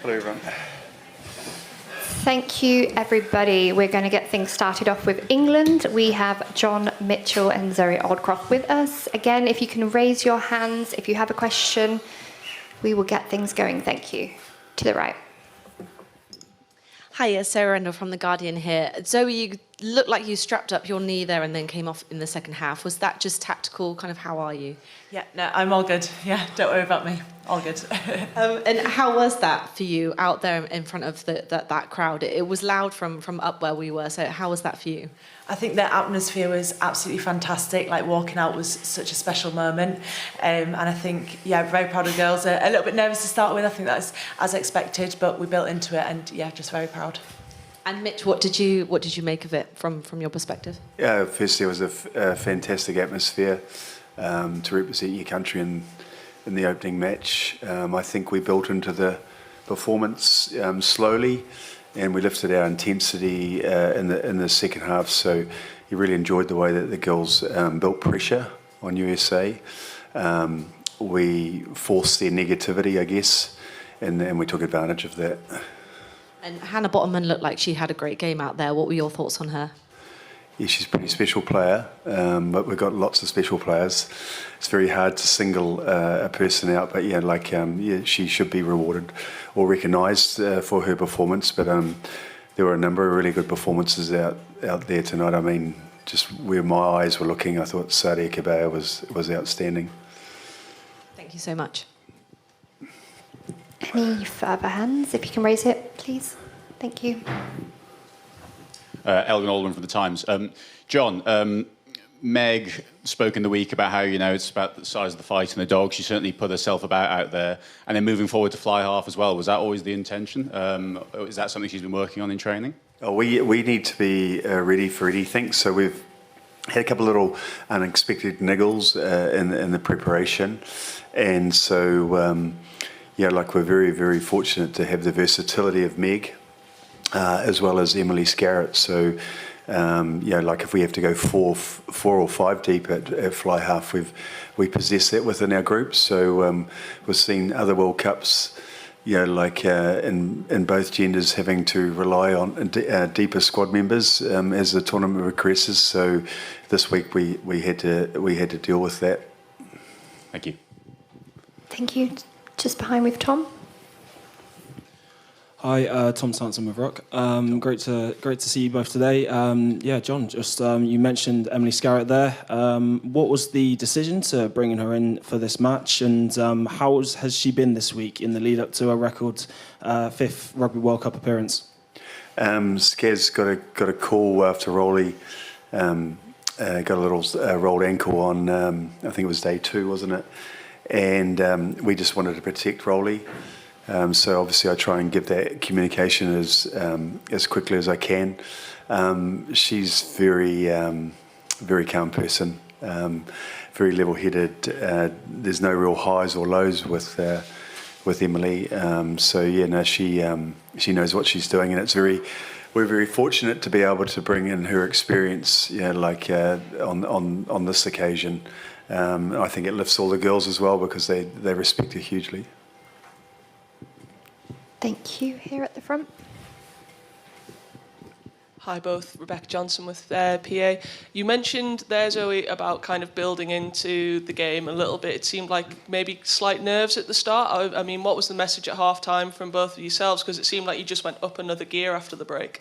Hello, everyone. Thank you, everybody. We're going to get things started off with England. We have John Mitchell and Zoe Aldcroft with us. Again, if you can raise your hands if you have a question, we will get things going. Thank you. To the right. Hiya, Sarah Rendell from The Guardian here. Zoe, you looked like you strapped up your knee there and then came off in the second half. Was that just tactical? Kind of, how are you? Yeah, no, I'm all good. Yeah, don't worry about me. All good. And how was that for you out there in front of that crowd? It was loud from up where we were, so how was that for you? I think the atmosphere was absolutely fantastic. Like, walking out was such a special moment. And I think, yeah, very proud of the girls. A little bit nervous to start with. I think that's as expected, but we built into it, and yeah, just very proud. And Mitch, what did you make of it from your perspective? Yeah, firstly, it was a fantastic atmosphere to represent your country in the opening match. I think we built into the performance slowly, and we lifted our intensity in the second half. So you really enjoyed the way that the girls built pressure on USA. We forced their negativity, I guess, and we took advantage of that. And Hannah Bottomman looked like she had a great game out there. What were your thoughts on her? Yeah, she's a pretty special player, but we've got lots of special players. It's very hard to single a person out, but yeah, she should be rewarded or recognised for her performance. But there were a number of really good performances out there tonight. I mean, just where my eyes were looking, I thought Sadia Kabaya was outstanding. Thank you so much. Any further hands? If you can raise it, please. Thank you. Elgin Alderman from The Times. John, Meg spoke in the week about how, it's about the size of the fight and the dog. She certainly put herself about out there. And then moving forward to fly half as well. Was that always the intention? Is that something she's been working on in training? Oh, we need to be ready for anything. So we've had a couple of little unexpected niggles in the preparation. And so, we're very, very fortunate to have the versatility of Meg. As well as Emily Scarrett. So, if we have to go four or five deep at fly half, we possess that within our group. So we've seen other World Cups, in both genders having to rely on deeper squad members as the tournament progresses. So this week we had to deal with that. Thank you. Thank you. Just behind with Tom. Hi, Tom Sanson with Rock. Great to see you both today. John, just you mentioned Emily Scarrett there. What was the decision to bringing her in for this match, and how has she been this week in the lead up to a record fifth Rugby World Cup appearance? Skaz got a call after Rolly got a little rolled ankle on I think it was day 2, wasn't it? And we just wanted to protect Rolly. So obviously I try and give that communication as quickly as I can. She's very calm person, very level-headed. There's no real highs or lows with Emily. She knows what she's doing, and we're very fortunate to be able to bring in her experience, on this occasion. I think it lifts all the girls as well because they respect her hugely. Thank you. Here at the front. Hi both, Rebecca Johnson with PA. You mentioned there, Zoe, about kind of building into the game a little bit. It seemed like maybe slight nerves at the start. I mean, what was the message at half-time from both of yourselves? Because it seemed like you just went up another gear after the break.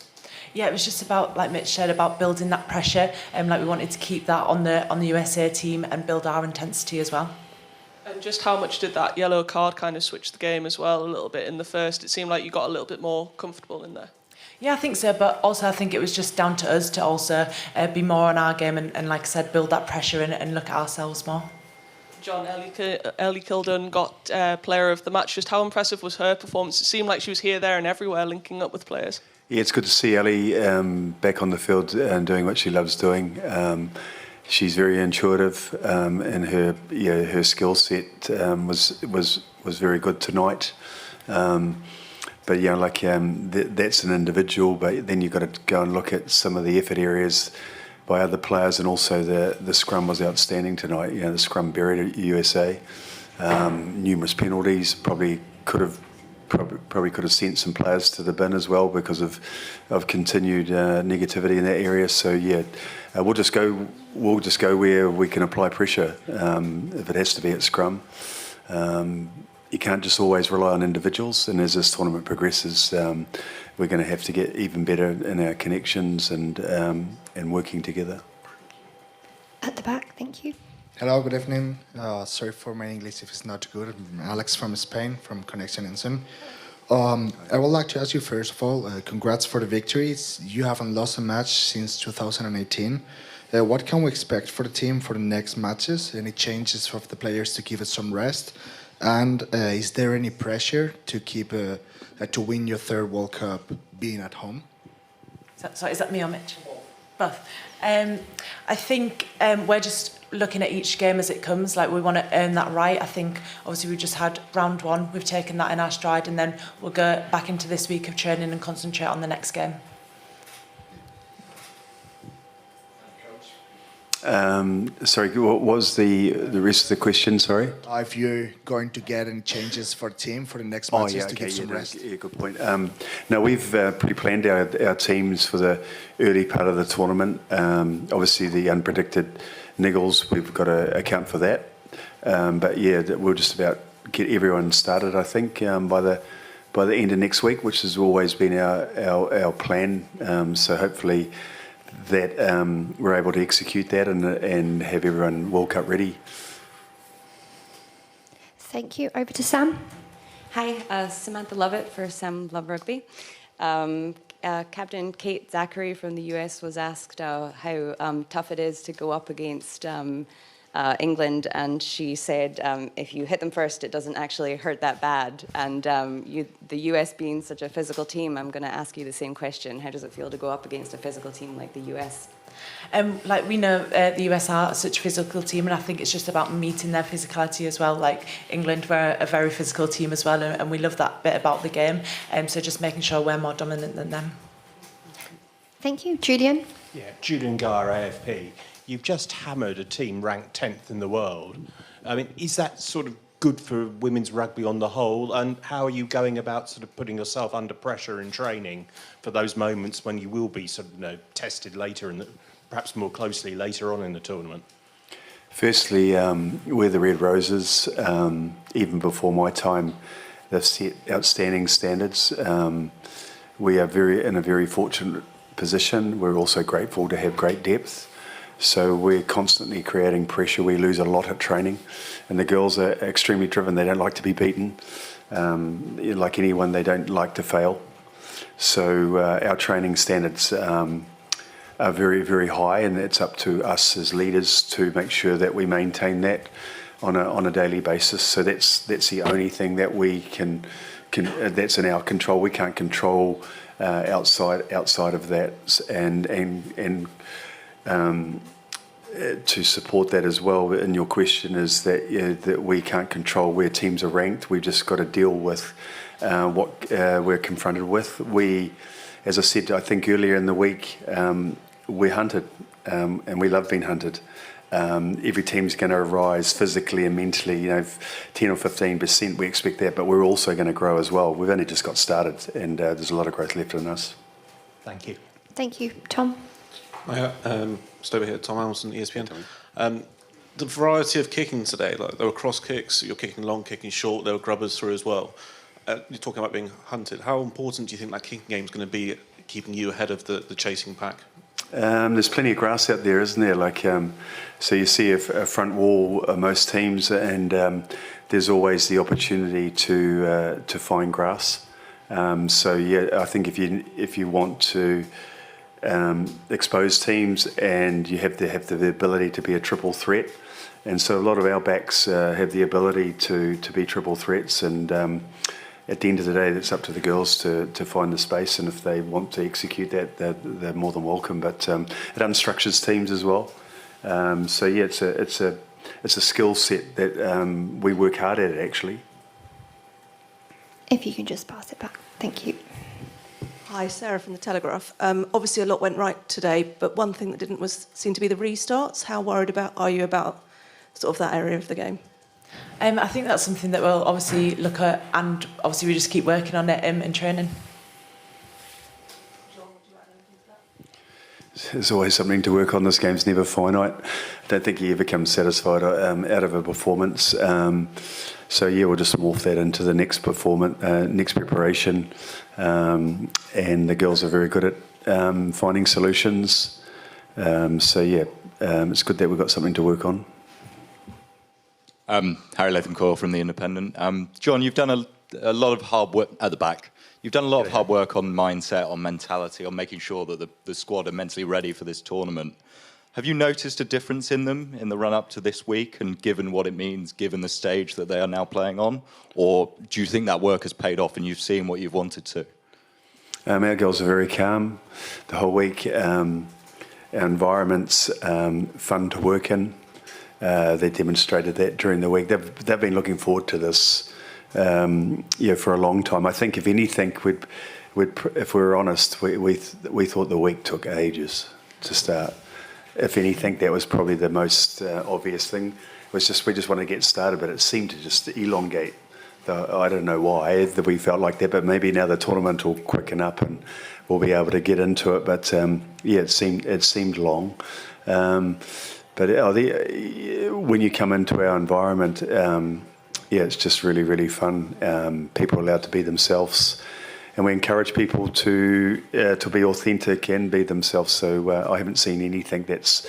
Yeah, it was just about, like Mitch said, about building that pressure. We wanted to keep that on the USA team and build our intensity as well. And just how much did that yellow card kind of switch the game as well a little bit in the first? It seemed like you got a little bit more comfortable in there. Yeah, I think so, but also I think it was just down to us to also be more on our game and like I said, build that pressure and look at ourselves more. John, Ellie Kildunne got player of the match. Just how impressive was her performance? It seemed like she was here, there and everywhere linking up with players. Yeah, it's good to see Ellie back on the field and doing what she loves doing. She's very intuitive, and her skill set was very good tonight. But that's an individual. But then you've got to go and look at some of the effort areas by other players, and also the scrum was outstanding tonight. The scrum buried USA. Numerous penalties, probably could have probably could have sent some players to the bin as well because of continued negativity in that area. So yeah, we'll just go where we can apply pressure. If it has to be at scrum, you can't just always rely on individuals. And as this tournament progresses, we're going to have to get even better in our connections and working together. At the back, thank you. Hello, good evening. Sorry for my English if it's not good. I'm Alex from Spain, from Connection Ensign. I would like to ask you, first of all, congrats for the victories. You haven't lost a match since 2018. What can we expect for the team for the next matches? Any changes for the players to give it some rest? And is there any pressure to keep to win your third World Cup being at home? Is that me or Mitch? Both. I think we're just looking at each game as it comes. Like, we want to earn that right. I think obviously we just had round one. We've taken that in our stride, and then we'll go back into this week of training and concentrate on the next game. Sorry, what was the rest of the question? Sorry. If you're going to get any changes for the team for the next matches to give some rest? Yeah, good point. No, we've pretty planned our teams for the early part of the tournament. Obviously, the unpredicted niggles, we've got to account for that. But yeah, we'll just about get everyone started, I think, by the end of next week, which has always been our plan. So hopefully that we're able to execute that and have everyone World Cup ready. Thank you. Over to Sam. Hi, Samantha Lovett for Sam Love Rugby. Captain Kate Zachary from the US was asked how tough it is to go up against England, and she said if you hit them first, it doesn't actually hurt that bad. And the US being such a physical team, I'm going to ask you the same question. How does it feel to go up against a physical team like the US? Like, we know the US are such a physical team, and I think it's just about meeting their physicality as well. Like, England were a very physical team as well, and we love that bit about the game. So just making sure we're more dominant than them. Thank you. Julian. Yeah, Julian Garr, AFP. You've just hammered a team ranked 10th in the world. I mean, is that sort of good for women's rugby on the whole? And how are you going about sort of putting yourself under pressure in training for those moments when you will be sort of, tested later and perhaps more closely later on in the tournament? Firstly, we're the Red Roses. Even before my time, they've set outstanding standards. We are in a very fortunate position. We're also grateful to have great depth. So we're constantly creating pressure. We lose a lot at training, and the girls are extremely driven. They don't like to be beaten. Like anyone, they don't like to fail. So our training standards are very, very high, and it's up to us as leaders to make sure that we maintain that on a daily basis. So that's the only thing that we can that's in our control. We can't control outside of that, and to support that as well. And your question is that we can't control where teams are ranked. We've just got to deal with what we're confronted with. We, as I said, I think earlier in the week, we're hunted, and we love being hunted. Every team's going to rise physically and mentally. 10 or 15%, we expect that, but we're also going to grow as well. We've only just got started, and there's a lot of growth left in us. Thank you. Thank you. Tom. Just over here, Tom Hamilton, ESPN. The variety of kicking today, like there were cross kicks, you're kicking long, kicking short, there were grubbers through as well. You're talking about being hunted. How important do you think that kicking game is going to be keeping you ahead of the chasing pack? There's plenty of grass out there, isn't there? So you see a front wall most teams, and there's always the opportunity to find grass. So yeah, I think if you want to expose teams, and you have to have the ability to be a triple threat, and so a lot of our backs have the ability to be triple threats, and at the end of the day, it's up to the girls to find the space, and if they want to execute that, they're more than welcome. But it unstructures teams as well. So yeah, it's a skill set that we work hard at, actually. If you can just pass it back. Thank you. Hi, Sarah from The Telegraph. Obviously a lot went right today, but one thing that didn't seem to be the restarts. How worried are you about sort of that area of the game? I think that's something that we'll obviously look at, and obviously we just keep working on it in training. There's always something to work on. This game's never finite. I don't think you ever come satisfied out of a performance. So yeah, we'll just morph that into the next performance, next preparation. And the girls are very good at finding solutions. So yeah, it's good that we've got something to work on. Harry Latham-Coyle from The Independent. John, you've done a lot of hard work at the back. You've done a lot of hard work on mindset, on mentality, on making sure that the squad are mentally ready for this tournament. Have you noticed a difference in them in the run-up to this week, and given what it means, given the stage that they are now playing on? Or do you think that work has paid off and you've seen what you've wanted to? Our girls are very calm the whole week. Our environment's fun to work in. They demonstrated that during the week. They've been looking forward to this for a long time. I think if anything, if we were honest, we thought the week took ages to start. If anything, that was probably the most obvious thing. We just want to get started, but it seemed to just elongate. I don't know why that we felt like that, but maybe now the tournament will quicken up and we'll be able to get into it. But it seemed long. But when you come into our environment, it's just really, really fun. People are allowed to be themselves, and we encourage people to be authentic and be themselves. So I haven't seen anything that's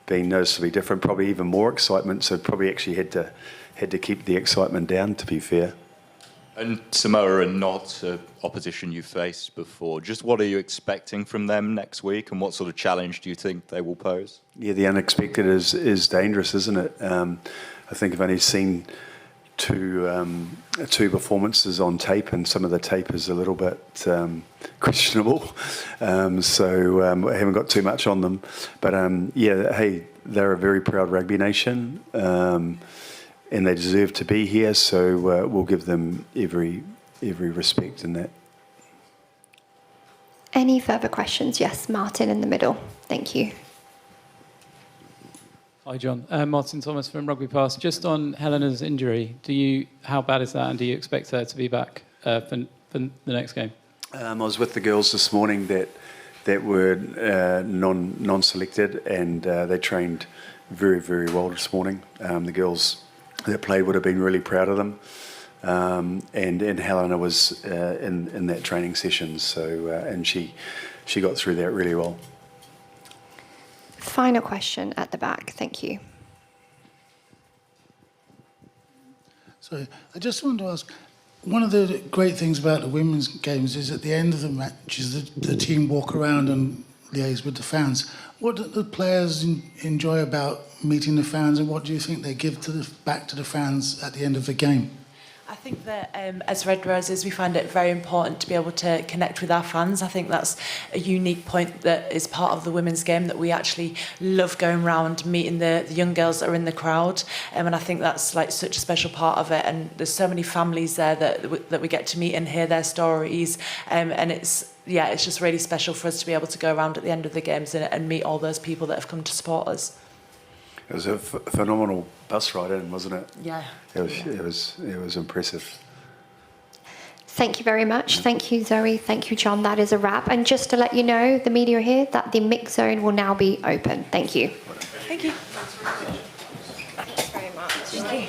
been noticeably different. Probably even more excitement. So probably actually had to keep the excitement down, to be fair. And Samoa are not opposition you've faced before. Just what are you expecting from them next week, and what sort of challenge do you think they will pose? Yeah, the unexpected is dangerous, isn't it? I think I've only seen two performances on tape, and some of the tape is a little bit questionable. So I haven't got too much on them. But hey, they're a very proud rugby nation. And they deserve to be here, so we'll give them every respect in that. Any further questions? Yes, Martin in the middle. Thank you. Hi, John. Martin Thomas from Rugby Pass. Just on Helena's injury, how bad is that, and do you expect her to be back for the next game? I was with the girls this morning that were non-selected, and they trained very, very well this morning. The girls that played would have been really proud of them, and Helena was in that training session, so and she got through that really well. Final question at the back, thank you. So I just wanted to ask, one of the great things about the women's games is at the end of the matches the team walk around and liaise with the fans. What do the players enjoy about meeting the fans, and what do you think they give back to the fans at the end of the game? I think that as Red Roses, we find it very important to be able to connect with our fans. I think that's a unique point that is part of the women's game, that we actually love going around meeting the young girls that are in the crowd. And I think that's like such a special part of it. And there's so many families there that we get to meet and hear their stories. And it's just really special for us to be able to go around at the end of the games and meet all those people that have come to support us. It was a phenomenal bus ride in, wasn't it? Yeah. It was impressive. Thank you very much. Thank you, Zoe. Thank you, John. That is a wrap. And just to let you know, the media here, that the mix zone will now be open. Thank you. Thank you. Thanks very much. Thank you.